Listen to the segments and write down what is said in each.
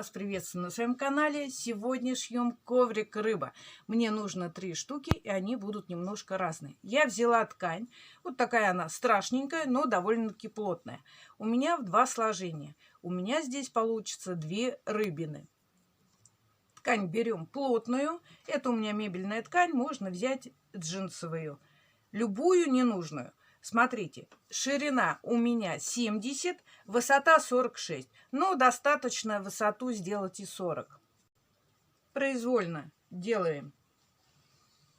вас приветствую на своем канале. Сегодня шьем коврик рыба. Мне нужно 3 штуки, и они будут немножко разные. Я взяла ткань. Вот такая она страшненькая, но довольно-таки плотная. У меня в 2 сложения. У меня здесь получится 2 рыбины. Ткань берем плотную. Это у меня мебельная ткань. Можно взять джинсовую. Любую ненужную. Смотрите, ширина у меня 70, высота 46. Но достаточно высоту сделать и 40. Произвольно делаем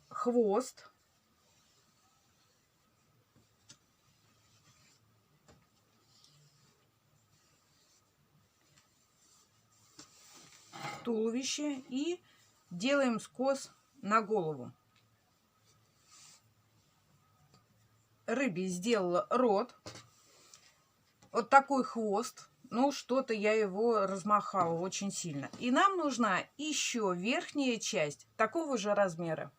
хвост. Туловище и делаем скос на голову. Рыбе сделала рот. Вот такой хвост. Ну, что-то я его размахала очень сильно. И нам нужна еще верхняя часть такого же размера.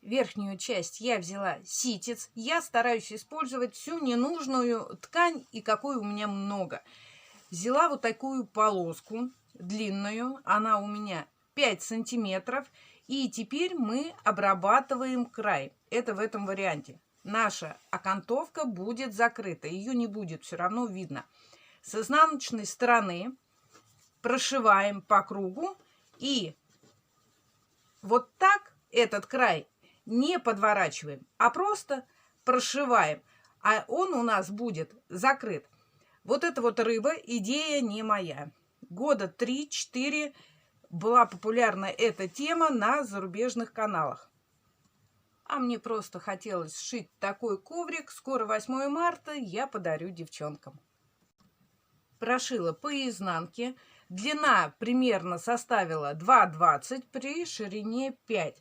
Верхнюю часть я взяла ситец. Я стараюсь использовать всю ненужную ткань, и какой у меня много. Взяла вот такую полоску длинную. Она у меня 5 сантиметров. И теперь мы обрабатываем край. Это в этом варианте. Наша окантовка будет закрыта. Ее не будет все равно видно. С изнаночной стороны прошиваем по кругу. И вот так этот край не подворачиваем, а просто прошиваем. А он у нас будет закрыт. Вот эта вот рыба, идея не моя. Года 3-4 была популярна эта тема на зарубежных каналах. А мне просто хотелось сшить такой коврик. Скоро 8 марта, я подарю девчонкам. Прошила по изнанке. Длина примерно составила 2,20 при ширине 5.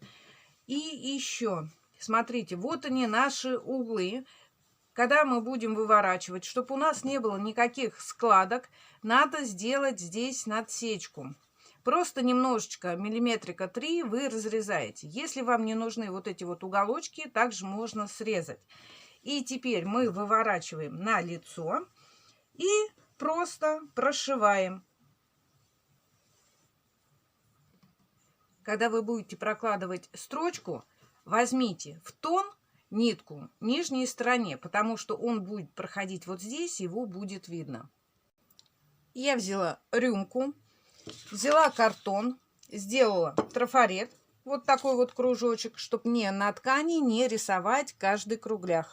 И еще, смотрите, вот они наши углы. Когда мы будем выворачивать, чтобы у нас не было никаких складок, надо сделать здесь надсечку. Просто немножечко, миллиметрика 3 вы разрезаете. Если вам не нужны вот эти вот уголочки, также можно срезать. И теперь мы выворачиваем на лицо и просто прошиваем. Когда вы будете прокладывать строчку, возьмите в тон нитку в нижней стороне, потому что он будет проходить вот здесь, его будет видно. Я взяла рюмку. Взяла картон, сделала трафарет, вот такой вот кружочек, чтобы мне на ткани не рисовать каждый кругляш.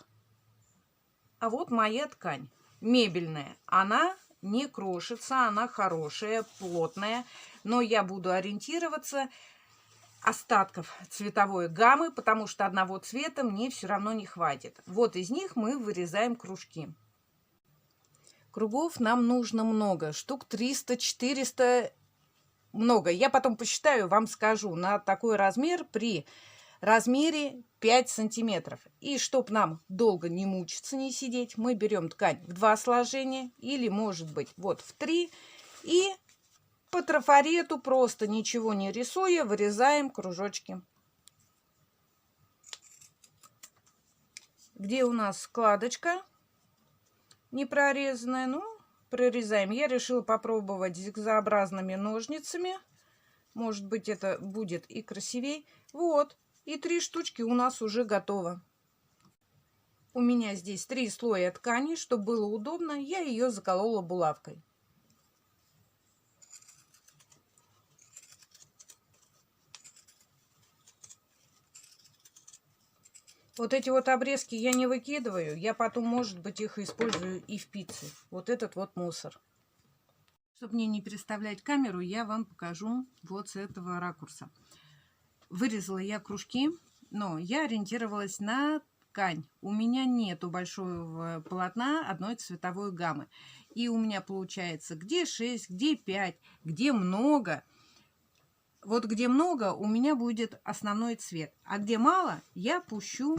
А вот моя ткань, мебельная, она не крошится, она хорошая, плотная, но я буду ориентироваться остатков цветовой гаммы, потому что одного цвета мне все равно не хватит. Вот из них мы вырезаем кружки. Кругов нам нужно много, штук 300-400. Много. Я потом посчитаю, вам скажу, на такой размер при размере 5 сантиметров. И чтобы нам долго не мучиться, не сидеть, мы берем ткань в 2 сложения или, может быть, вот в 3. И по трафарету, просто ничего не рисуя, вырезаем кружочки. Где у нас складочка не прорезанная, ну, прорезаем. Я решила попробовать зигзагообразными ножницами. Может быть, это будет и красивей. Вот. И 3 штучки у нас уже готово. У меня здесь 3 слоя ткани. Чтобы было удобно, я ее заколола булавкой. Вот эти вот обрезки я не выкидываю. Я потом, может быть, их использую и в пицце. Вот этот вот мусор. Чтобы мне не переставлять камеру, я вам покажу вот с этого ракурса. Вырезала я кружки, но я ориентировалась на ткань. У меня нету большого полотна одной цветовой гаммы. И у меня получается где 6, где 5, где много. Вот где много, у меня будет основной цвет. А где мало, я пущу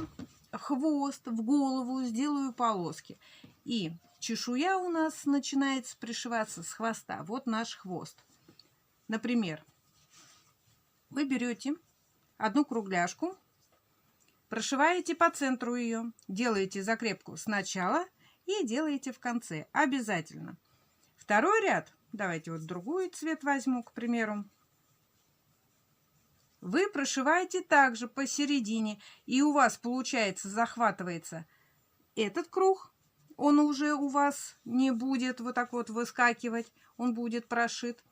хвост в голову, сделаю полоски. И чешуя у нас начинает пришиваться с хвоста. Вот наш хвост. Например, вы берете одну кругляшку, прошиваете по центру ее, делаете закрепку сначала и делаете в конце. Обязательно. Второй ряд Давайте вот другой цвет возьму, к примеру. Вы прошиваете также посередине, и у вас получается, захватывается этот круг. Он уже у вас не будет вот так вот выскакивать, он будет прошит.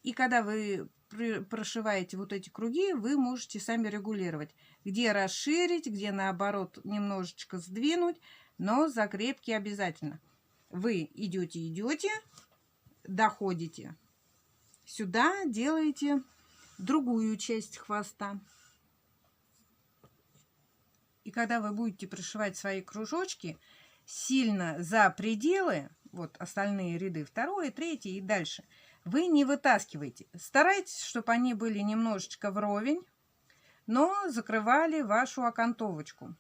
И когда вы прошиваете вот эти круги, вы можете сами регулировать, где расширить, где наоборот немножечко сдвинуть, но закрепки обязательно. Вы идете, доходите сюда, делаете другую часть хвоста. И когда вы будете пришивать свои кружочки сильно за пределы, вот остальные ряды, 2, 3 и дальше, вы не вытаскиваете. Старайтесь, чтобы они были немножечко вровень, но закрывали вашу окантовочку.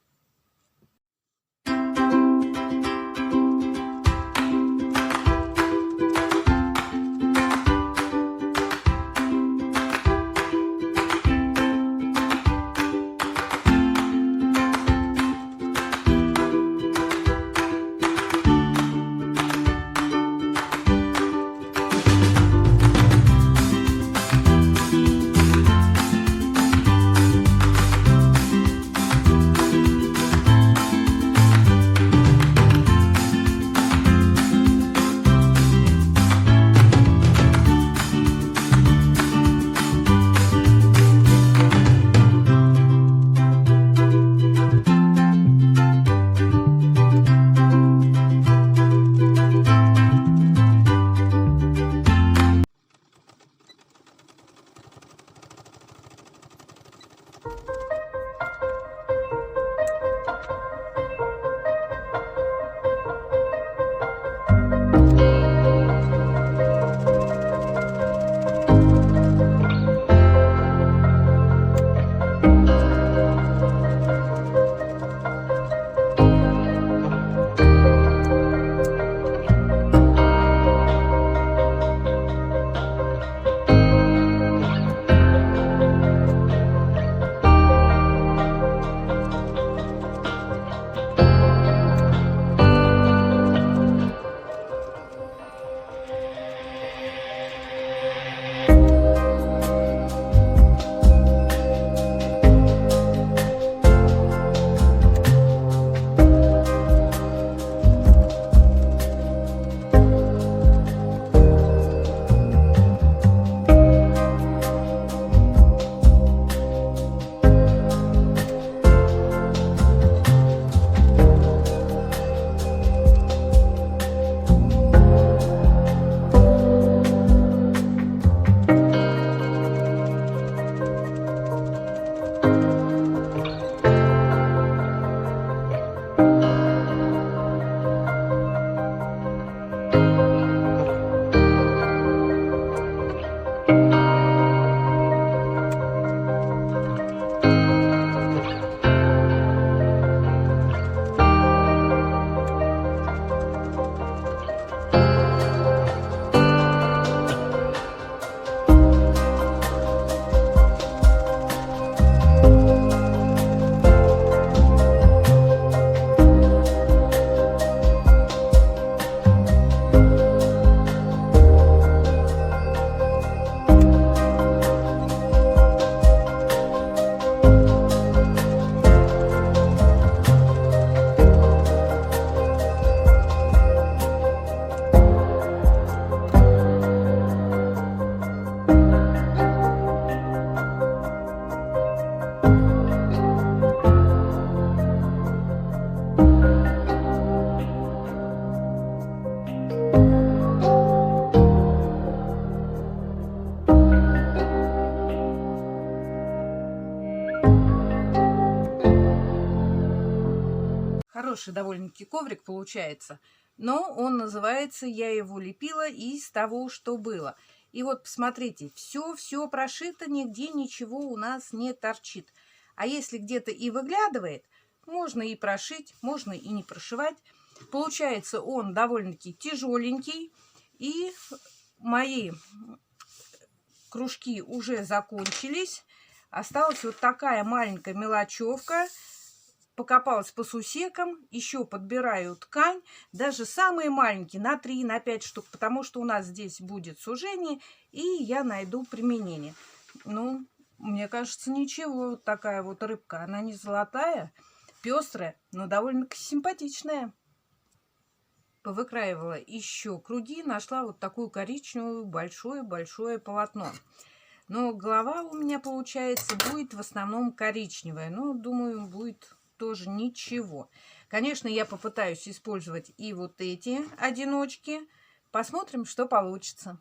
Хороший довольно-таки коврик получается, но он называется, я его лепила из того, что было. И вот посмотрите, все прошито, нигде ничего у нас не торчит. А если где-то и выглядывает, можно и прошить, можно и не прошивать. Получается он довольно-таки тяжеленький. И мои кружки уже закончились. Осталась вот такая маленькая мелочевка. покопалась по сусекам, еще подбираю ткань, даже самые маленькие, на 3, на 5 штук, потому что у нас здесь будет сужение, и я найду применение. Ну, мне кажется, ничего, вот такая вот рыбка, она не золотая, пестрая, но довольно симпатичная. Повыкраивала еще круги, нашла вот такую коричневую большое-большое полотно. Но голова у меня, получается, будет в основном коричневая. Ну, думаю, будет тоже ничего. Конечно, я попытаюсь использовать и вот эти одиночки. Посмотрим, что получится.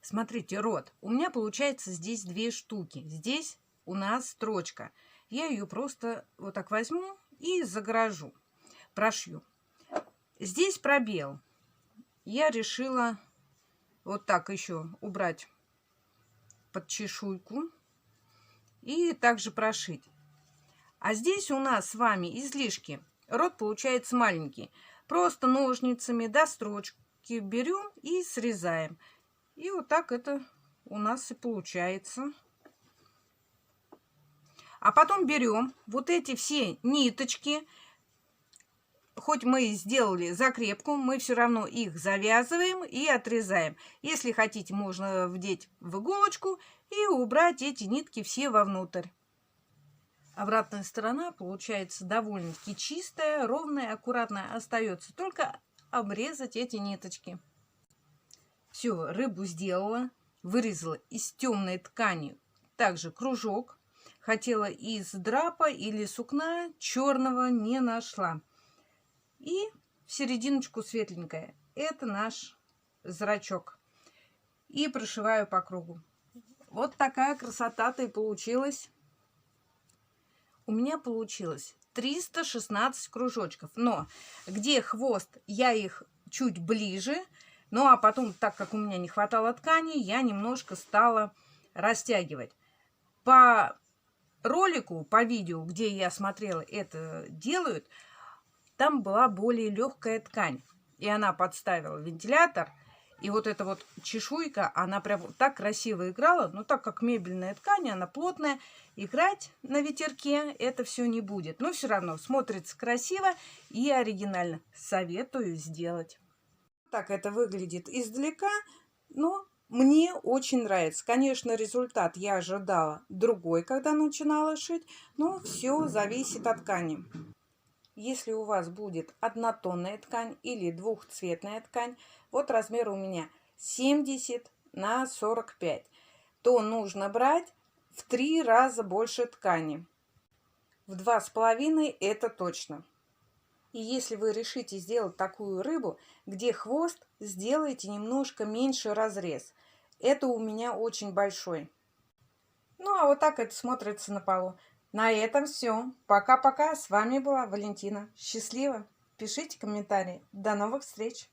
Смотрите, рот. У меня получается здесь 2 штуки. Здесь у нас строчка. Я ее просто вот так возьму и загоражу. Прошью. Здесь пробел. Я решила вот так еще убрать под чешуйку и также прошить. А здесь у нас с вами излишки. Рот получается маленький. Просто ножницами до строчки берем и срезаем. И вот так это у нас и получается. А потом берем вот эти все ниточки. Хоть мы и сделали закрепку, мы все равно их завязываем и отрезаем. Если хотите, можно вдеть в иголочку и убрать эти нитки все вовнутрь. Обратная сторона получается довольно-таки чистая, ровная, аккуратная. Остается только обрезать эти ниточки. Все, рыбу сделала. Вырезала из темной ткани также кружок. Хотела из драпа или сукна, черного не нашла. И в серединочку светленькая. Это наш зрачок. И прошиваю по кругу. Вот такая красота-то и получилась. У меня получилось 316 кружочков. Но где хвост, я их чуть ближе. Ну а потом, так как у меня не хватало ткани, я немножко стала растягивать. По ролику, по видео, где я смотрела, это делают, там была более легкая ткань. И она подставила вентилятор. И вот эта вот чешуйка, она прям так красиво играла. Но так как мебельная ткань, она плотная, играть на ветерке это все не будет. Но все равно смотрится красиво и оригинально. Советую сделать. Так это выглядит издалека, но мне очень нравится. Конечно, результат я ожидала другой, когда начинала шить. Но все зависит от ткани. Если у вас будет однотонная ткань или двухцветная ткань, вот размер у меня 70 на 45, то нужно брать в 3 раза больше ткани. В 2,5 это точно. И если вы решите сделать такую рыбу, где хвост, сделайте немножко меньше разрез. Это у меня очень большой. Ну, а вот так это смотрится на полу. На этом все. Пока-пока. С вами была Валентина. Счастливо. Пишите комментарии. До новых встреч.